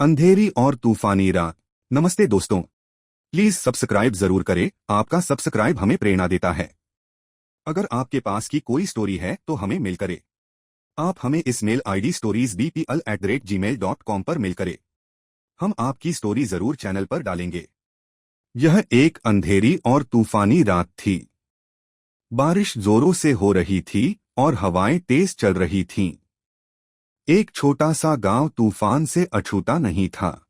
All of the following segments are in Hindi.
अंधेरी और तूफानी रात। नमस्ते दोस्तों, प्लीज सब्सक्राइब जरूर करें। आपका सब्सक्राइब हमें प्रेरणा देता है। अगर आपके पास की कोई स्टोरी है तो हमें मेल करें। आप हमें इस मेल आईडी storiesbpl@gmail.com पर मेल करें। हम आपकी स्टोरी जरूर चैनल पर डालेंगे। यह एक अंधेरी और तूफानी रात थी। बारिश जोरों से हो रही थी और हवाएं तेज चल रही थीं। एक छोटा सा गांव तूफान से अछूता नहीं था।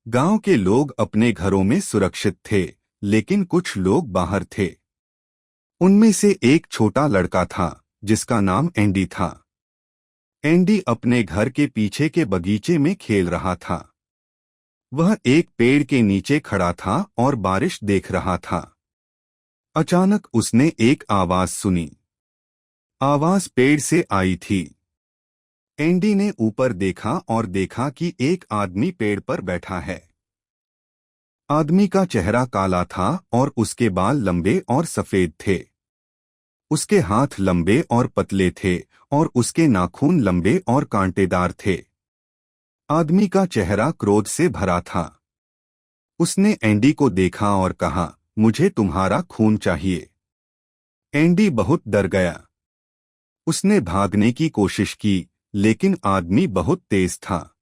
गांव के लोग अपने घरों में सुरक्षित थे, लेकिन कुछ लोग बाहर थे। उनमें से एक छोटा लड़का था जिसका नाम एंडी था। एंडी अपने घर के पीछे के बगीचे में खेल रहा था। वह एक पेड़ के नीचे खड़ा था और बारिश देख रहा था। अचानक उसने एक आवाज सुनी। आवाज पेड़ से आई थी। एंडी ने ऊपर देखा और देखा कि एक आदमी पेड़ पर बैठा है। आदमी का चेहरा काला था और उसके बाल लंबे और सफेद थे। उसके हाथ लंबे और पतले थे और उसके नाखून लंबे और कांटेदार थे। आदमी का चेहरा क्रोध से भरा था। उसने एंडी को देखा और कहा, मुझे तुम्हारा खून चाहिए। एंडी बहुत डर गया। उसने भागने की कोशिश की, लेकिन आदमी बहुत तेज था।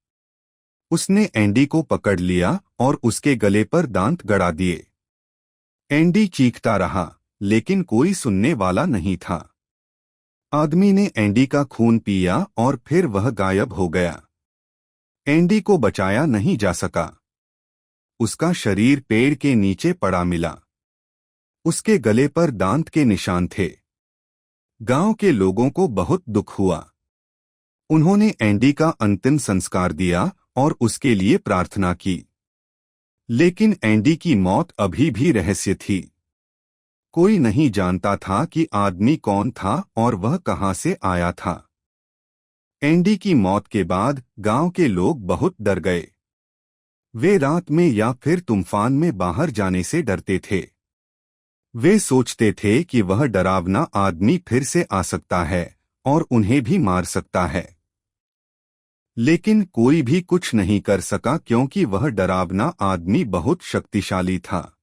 उसने एंडी को पकड़ लिया और उसके गले पर दांत गड़ा दिए। एंडी चीखता रहा, लेकिन कोई सुनने वाला नहीं था। आदमी ने एंडी का खून पिया और फिर वह गायब हो गया। एंडी को बचाया नहीं जा सका। उसका शरीर पेड़ के नीचे पड़ा मिला। उसके गले पर दांत के निशान थे। गांव के लोगों को बहुत दुख हुआ। उन्होंने एंडी का अंतिम संस्कार दिया और उसके लिए प्रार्थना की। लेकिन एंडी की मौत अभी भी रहस्य थी। कोई नहीं जानता था कि आदमी कौन था और वह कहां से आया था। एंडी की मौत के बाद गांव के लोग बहुत डर गए। वे रात में या फिर तूफान में बाहर जाने से डरते थे। वे सोचते थे कि वह डरावना आदमी फिर से आ सकता है और उन्हें भी मार सकता है। लेकिन कोई भी कुछ नहीं कर सका क्योंकि वह डरावना आदमी बहुत शक्तिशाली था।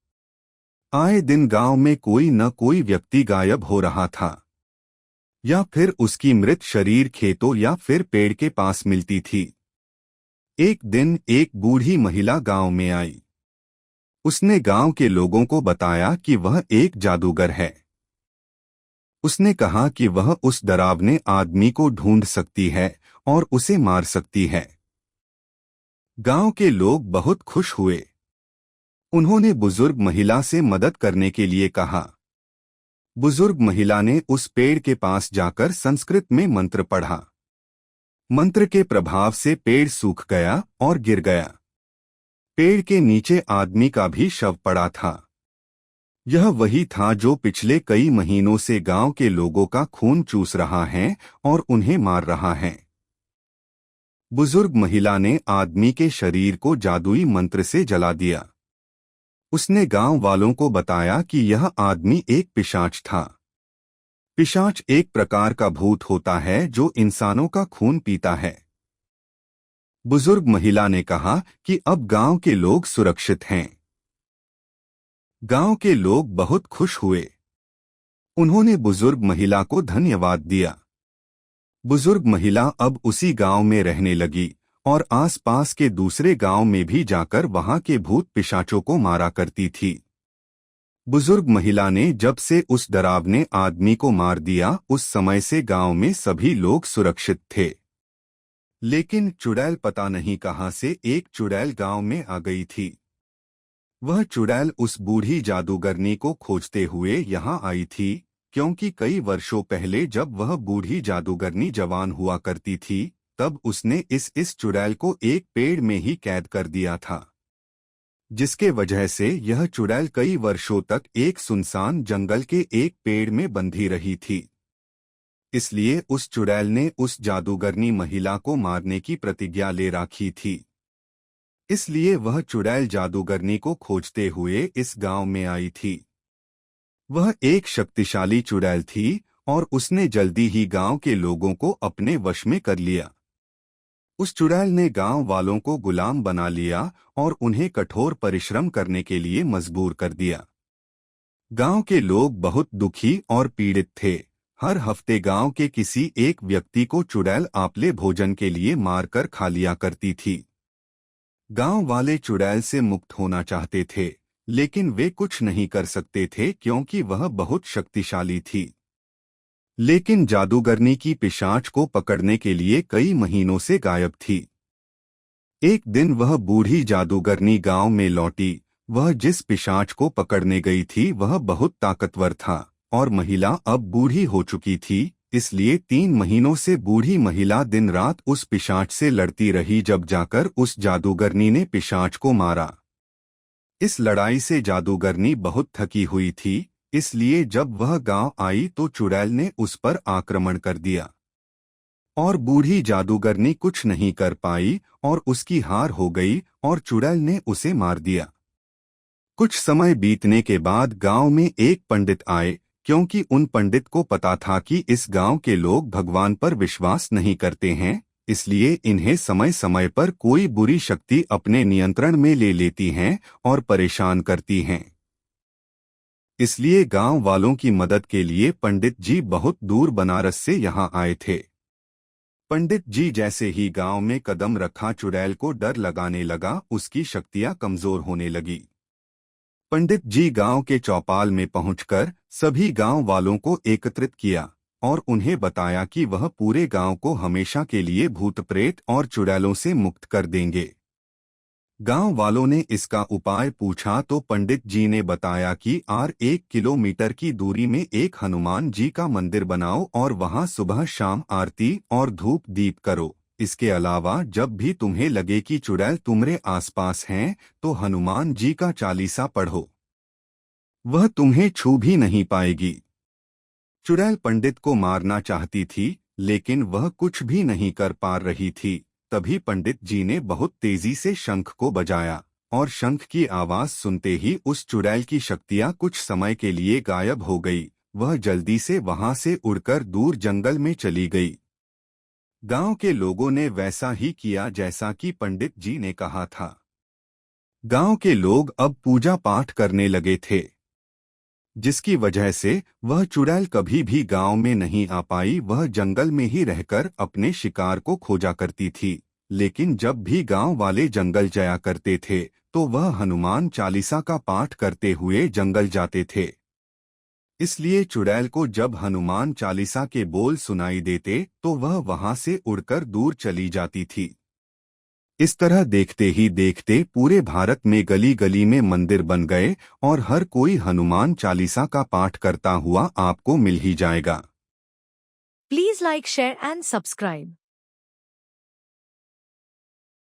आए दिन गांव में कोई न कोई व्यक्ति गायब हो रहा था, या फिर उसकी मृत शरीर खेतों या फिर पेड़ के पास मिलती थी। एक दिन एक बूढ़ी महिला गांव में आई। उसने गांव के लोगों को बताया कि वह एक जादूगर है। उसने कहा कि वह उस डरावने आदमी को ढूंढ सकती है और उसे मार सकती है। गांव के लोग बहुत खुश हुए। उन्होंने बुजुर्ग महिला से मदद करने के लिए कहा। बुजुर्ग महिला ने उस पेड़ के पास जाकर संस्कृत में मंत्र पढ़ा। मंत्र के प्रभाव से पेड़ सूख गया और गिर गया। पेड़ के नीचे आदमी का भी शव पड़ा था। यह वही था जो पिछले कई महीनों से गांव के लोगों का खून चूस रहा है और उन्हें मार रहा है। बुजुर्ग महिला ने आदमी के शरीर को जादुई मंत्र से जला दिया। उसने गांव वालों को बताया कि यह आदमी एक पिशाच था। पिशाच एक प्रकार का भूत होता है जो इंसानों का खून पीता है। बुजुर्ग महिला ने कहा कि अब गांव के लोग सुरक्षित हैं। गांव के लोग बहुत खुश हुए। उन्होंने बुजुर्ग महिला को धन्यवाद दिया। बुजुर्ग महिला अब उसी गांव में रहने लगी और आसपास के दूसरे गांव में भी जाकर वहां के भूत पिशाचों को मारा करती थी। बुजुर्ग महिला ने जब से उस डरावने आदमी को मार दिया, उस समय से गांव में सभी लोग सुरक्षित थे। लेकिन चुड़ैल पता नहीं कहां से एक चुड़ैल गांव में आ गई थी। वह चुड़ैल उस बूढ़ी जादूगरनी को खोजते हुए यहाँ आई थी, क्योंकि कई वर्षों पहले जब वह बूढ़ी जादूगरनी जवान हुआ करती थी, तब उसने इस चुड़ैल को एक पेड़ में ही कैद कर दिया था, जिसके वजह से यह चुड़ैल कई वर्षों तक एक सुनसान जंगल के एक पेड़ में बंधी रही थी। इसलिए उस चुड़ैल ने उस जादूगरनी महिला को मारने की प्रतिज्ञा ले रखी थी। इसलिए वह चुड़ैल जादूगरनी को खोजते हुए इस गांव में आई थी। वह एक शक्तिशाली चुड़ैल थी और उसने जल्दी ही गांव के लोगों को अपने वश में कर लिया। उस चुड़ैल ने गांव वालों को गुलाम बना लिया और उन्हें कठोर परिश्रम करने के लिए मजबूर कर दिया। गांव के लोग बहुत दुखी और पीड़ित थे। हर हफ्ते गांव के किसी एक व्यक्ति को चुड़ैल आपले भोजन के लिए मारकर खा लिया करती थी। गांव वाले चुड़ैल से मुक्त होना चाहते थे, लेकिन वे कुछ नहीं कर सकते थे क्योंकि वह बहुत शक्तिशाली थी। लेकिन जादूगरनी की पिशाच को पकड़ने के लिए कई महीनों से गायब थी। एक दिन वह बूढ़ी जादूगरनी गांव में लौटी। वह जिस पिशाच को पकड़ने गई थी वह बहुत ताकतवर था और महिला अब बूढ़ी हो चुकी थी, इसलिए 3 महीनों से बूढ़ी महिला दिन रात उस पिशाच से लड़ती रही, जब जाकर उस जादूगरनी ने पिशाच को मारा। इस लड़ाई से जादूगरनी बहुत थकी हुई थी, इसलिए जब वह गांव आई तो चुड़ैल ने उस पर आक्रमण कर दिया और बूढ़ी जादूगरनी कुछ नहीं कर पाई और उसकी हार हो गई और चुड़ैल ने उसे मार दिया। कुछ समय बीतने के बाद गांव में एक पंडित आए, क्योंकि उन पंडित को पता था कि इस गांव के लोग भगवान पर विश्वास नहीं करते हैं, इसलिए इन्हें समय समय पर कोई बुरी शक्ति अपने नियंत्रण में ले लेती हैं और परेशान करती हैं। इसलिए गांव वालों की मदद के लिए पंडित जी बहुत दूर बनारस से यहाँ आए थे। पंडित जी जैसे ही गांव में कदम रखा चुड़ैल को डर लगाने लगा, उसकी शक्तियां कमजोर होने लगी। पंडित जी गांव के चौपाल में पहुंचकर सभी गांव वालों को एकत्रित किया और उन्हें बताया कि वह पूरे गांव को हमेशा के लिए भूत प्रेत और चुड़ैलों से मुक्त कर देंगे। गांव वालों ने इसका उपाय पूछा तो पंडित जी ने बताया कि 1 किलोमीटर की दूरी में एक हनुमान जी का मंदिर बनाओ और वहां सुबह शाम आरती और धूप दीप करो। इसके अलावा जब भी तुम्हें लगे कि चुड़ैल तुम्हारे आसपास हैं तो हनुमान जी का चालीसा पढ़ो, वह तुम्हें छू भी नहीं पाएगी। चुड़ैल पंडित को मारना चाहती थी, लेकिन वह कुछ भी नहीं कर पा रही थी। तभी पंडित जी ने बहुत तेजी से शंख को बजाया और शंख की आवाज सुनते ही उस चुड़ैल की शक्तियां कुछ समय के लिए गायब हो गई। वह जल्दी से वहां से उड़कर दूर जंगल में चली गई। गांव के लोगों ने वैसा ही किया जैसा कि पंडित जी ने कहा था। गांव के लोग अब पूजा पाठ करने लगे थे, जिसकी वजह से वह चुड़ैल कभी भी गांव में नहीं आ पाई। वह जंगल में ही रहकर अपने शिकार को खोजा करती थी, लेकिन जब भी गांव वाले जंगल जाया करते थे तो वह हनुमान चालीसा का पाठ करते हुए जंगल जाते थे। इसलिए चुड़ैल को जब हनुमान चालीसा के बोल सुनाई देते तो वह वहां से उड़कर दूर चली जाती थी। इस तरह देखते ही देखते पूरे भारत में गली गली में मंदिर बन गए और हर कोई हनुमान चालीसा का पाठ करता हुआ आपको मिल ही जाएगा। Please like, share and subscribe.